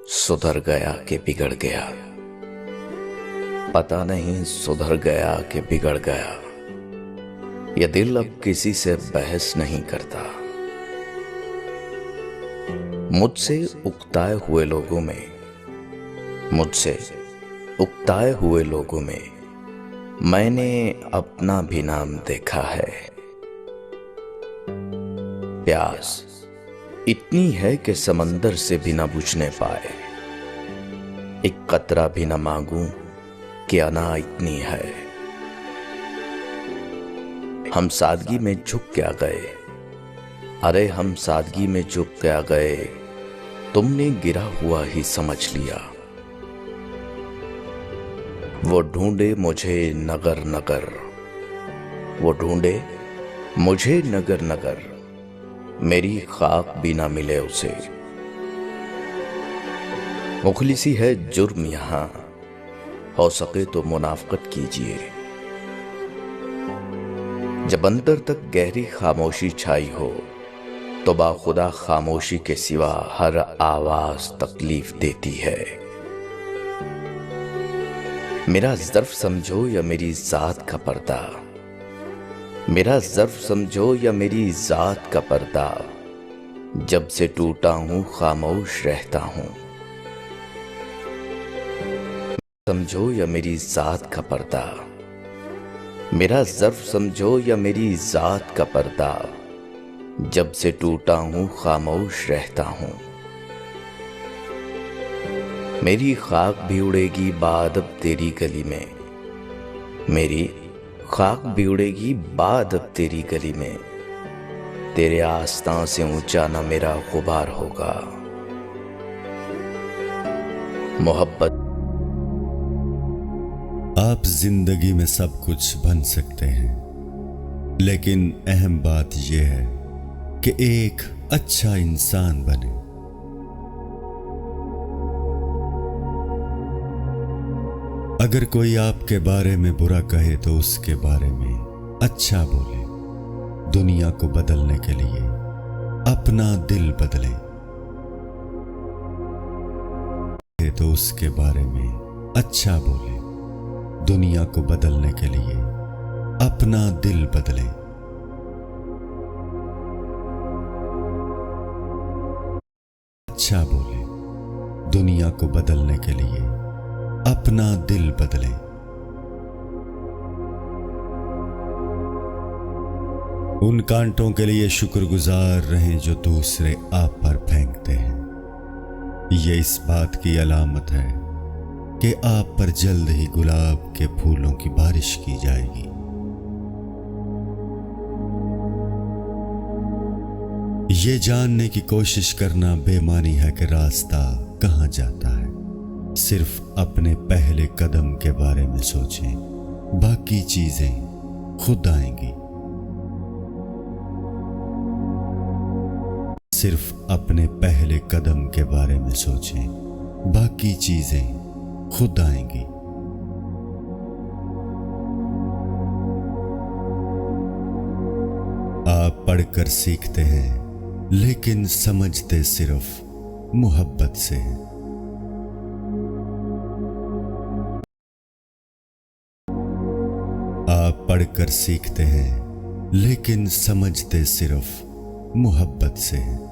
सुधर गया कि बिगड़ गया, पता नहीं सुधर गया कि बिगड़ गया। ये दिल अब किसी से बहस नहीं करता। मुझसे उकताए हुए लोगों में, मुझसे उकताए हुए लोगों में मैंने अपना भी नाम देखा है। प्यास इतनी है कि समंदर से भी न बुझने पाए, एक कतरा भी न मांगूं कि अना इतनी है। हम सादगी में झुक क्या गए, अरे हम सादगी में झुक क्या गए, तुमने गिरा हुआ ही समझ लिया। वो ढूंढे मुझे नगर नगर, वो ढूंढे मुझे नगर नगर, मेरी खाक भी ना मिले उसे। मुखलिसी है जुर्म यहां, हो सके तो मुनाफकत कीजिए। जब अंदर तक गहरी खामोशी छाई हो तो बाखुदा खामोशी के सिवा हर आवाज तकलीफ देती है। मेरा ज़र्फ समझो या मेरी जात का पर्दा, मेरा ज़र्फ समझो या मेरी जात का पर्दा, जब से टूटा हूं खामोश रहता हूं। समझो या मेरी जात का पर्दा, मेरा ज़र्फ समझो या मेरी जात का पर्दा, जब से टूटा हूं खामोश रहता हूं। मेरी खाक भी उड़ेगी बादब तेरी गली में, मेरी खाक भी उड़ेगी बादब तेरी गली में, तेरे आस्तां से ऊंचा ना मेरा गुबार होगा। मोहब्बत। आप जिंदगी में सब कुछ बन सकते हैं, लेकिन अहम बात यह है कि एक अच्छा इंसान बने। अगर कोई आपके बारे में बुरा कहे तो उसके बारे में अच्छा बोले। दुनिया को बदलने के लिए अपना दिल बदले, तो उसके बारे में अच्छा बोले। दुनिया को बदलने के लिए अपना दिल बदले। अच्छा बोले, दुनिया को बदलने के लिए अपना दिल बदले। उन कांटों के लिए शुक्रगुजार रहें जो दूसरे आप पर फेंकते हैं। ये इस बात की अलामत है कि आप पर जल्द ही गुलाब के फूलों की बारिश की जाएगी। ये जानने की कोशिश करना बेमानी है कि रास्ता कहां जाता है। सिर्फ अपने पहले कदम के बारे में सोचें, बाकी चीजें खुद आएंगी। सिर्फ अपने पहले कदम के बारे में सोचें, बाकी चीजें खुद आएंगी। आप पढ़कर सीखते हैं, लेकिन समझते सिर्फ मोहब्बत से हैं। आप पढ़कर सीखते हैं, लेकिन समझते सिर्फ मोहब्बत से हैं।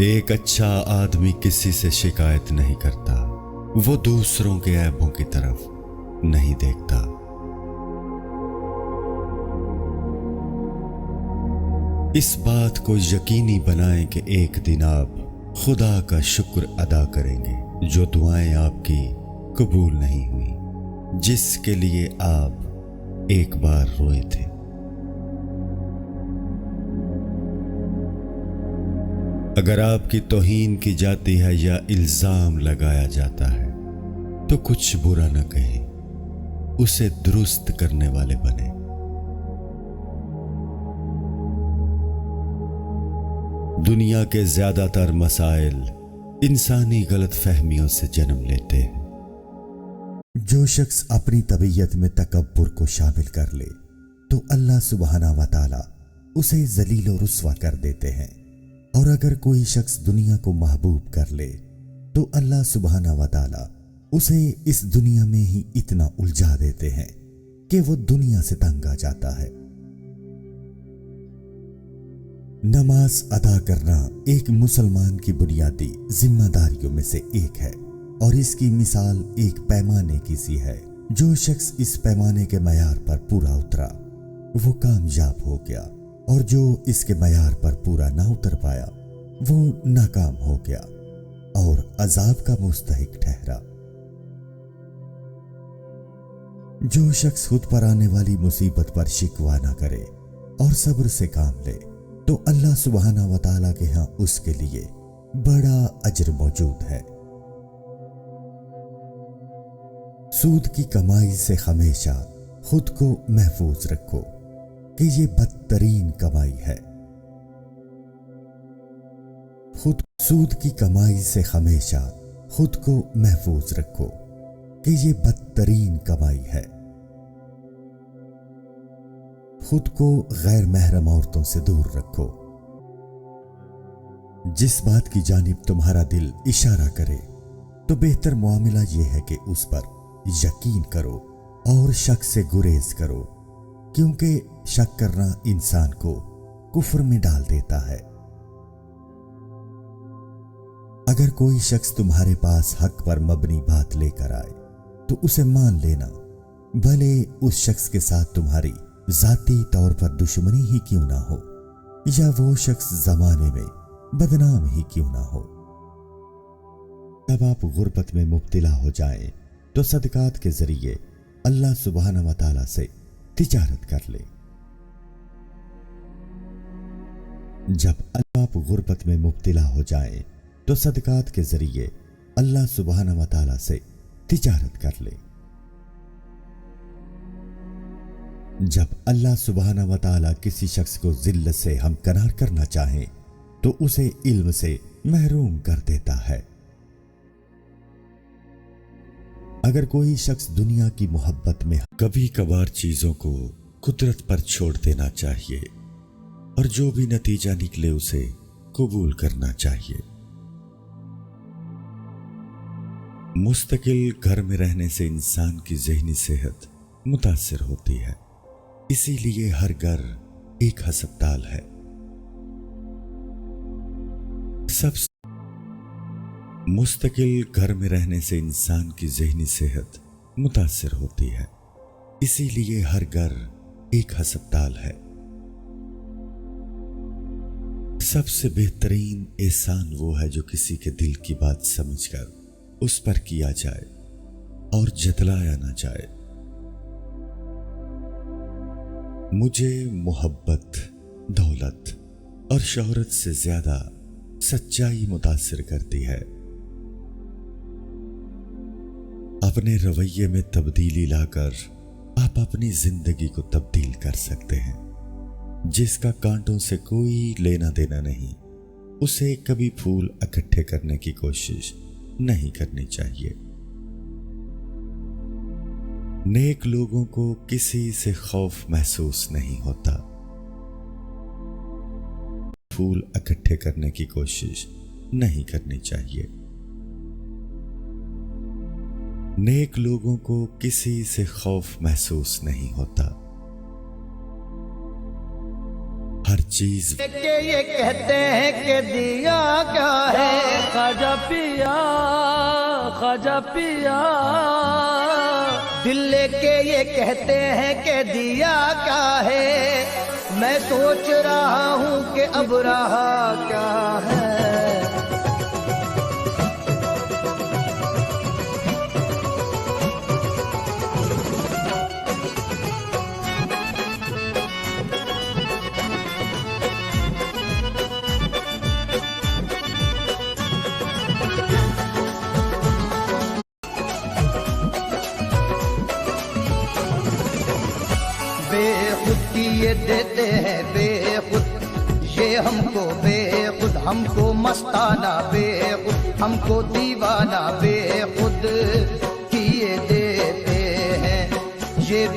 एक अच्छा आदमी किसी से शिकायत नहीं करता, वो दूसरों के ऐबों की तरफ नहीं देखता। इस बात को यकीनी बनाएं कि एक दिन आप खुदा का शुक्र अदा करेंगे जो दुआएं आपकी कबूल नहीं हुई, जिसके लिए आप एक बार रोए थे। अगर आपकी तौहीन की जाती है या इल्जाम लगाया जाता है तो कुछ बुरा न कहें, उसे दुरुस्त करने वाले बने। दुनिया के ज्यादातर मसाइल इंसानी गलत फहमियों से जन्म लेते हैं। जो शख्स अपनी तबीयत में तकब्बुर को शामिल कर ले तो अल्लाह सुब्हाना व तआला उसे जलील और रुस्वा कर देते हैं। और अगर कोई शख्स दुनिया को महबूब कर ले तो अल्लाह सुब्हाना व तआला उसे इस दुनिया में ही इतना उलझा देते हैं कि वो दुनिया से तंग आ जाता है। नमाज अदा करना एक मुसलमान की बुनियादी जिम्मेदारियों में से एक है और इसकी मिसाल एक पैमाने की सी है। जो शख्स इस पैमाने के मयार पर पूरा उतरा वो कामयाब हो गया और जो इसके मयार पर पूरा ना उतर पाया वो नाकाम हो गया और अजाब का मुस्तहिक ठहरा। जो शख्स खुद पर आने वाली मुसीबत पर शिकवा ना करे और सब्र से काम ले तो अल्लाह सुब्हाना व तआला के यहाँ उसके लिए बड़ा अजर मौजूद है। सूद की कमाई से हमेशा खुद को महफूज रखो कि ये बदतरीन कमाई है। सूद की कमाई से हमेशा खुद को महफूज रखो कि ये बदतरीन कमाई है। खुद को गैर महरम औरतों से दूर रखो। जिस बात की जानिब तुम्हारा दिल इशारा करे तो बेहतर मामला यह है कि उस पर यकीन करो और शक से गुरेज करो, क्योंकि शक करना इंसान को कुफ्र में डाल देता है। अगर कोई शख्स तुम्हारे पास हक पर मबनी बात लेकर आए तो उसे मान लेना, भले उस शख्स के साथ तुम्हारी जाती तौर पर दुश्मनी ही क्यों ना हो या वो शख्स जमाने में बदनाम ही क्यों ना हो। जब आप गुर्बत में मुब्तला हो जाएं तो सदकात के जरिए अल्लाह सुब्हाना व तआला से तिजारत कर ले। जब आप गुर्बत में मुब्तला हो जाएं तो सदकात के जरिए अल्लाह सुब्हाना व तआला से तिजारत कर ले। जब अल्लाह सुब्हाना व तआला किसी शख्स को जिल्लत से हमकनार करना चाहे तो उसे इल्म से महरूम कर देता है। अगर कोई शख्स दुनिया की मोहब्बत में कभी कभार चीजों को कुदरत पर छोड़ देना चाहिए और जो भी नतीजा निकले उसे कबूल करना चाहिए। मुस्तकिल घर में रहने से इंसान की ज़हनी सेहत मुतासिर होती है, इसीलिए हर घर एक हस्पताल है। मुस्तकिल घर में रहने से इंसान की ज़हनी सेहत मुतासिर होती है, इसीलिए हर घर एक हस्पताल है। सबसे बेहतरीन एहसान वो है जो किसी के दिल की बात समझकर उस पर किया जाए और जतलाया ना जाए। मुझे मोहब्बत, दौलत और शोहरत से ज्यादा सच्चाई मुतासिर करती है। अपने रवैये में तब्दीली लाकर आप अपनी जिंदगी को तब्दील कर सकते हैं। जिसका कांटों से कोई लेना देना नहीं, उसे कभी फूल इकट्ठे करने की कोशिश नहीं करनी चाहिए। नेक लोगों को किसी से खौफ महसूस नहीं होता। फूल इकट्ठे करने की कोशिश नहीं करनी चाहिए। नेक लोगों को किसी से खौफ महसूस नहीं होता। हर चीज के ये कहते हैं कि दिया क्या है, खाजा पिया, खाजा पिया। दिल लेके ये कहते हैं कि दिया क्या है, मैं सोच रहा हूँ कि अब रहा क्या है। बेखुद की ये देते हैं बेखुद, ये हमको बेखुद, हमको मस्ताना बेखुद, हमको दीवाना बेखुद की ये देते हैं ये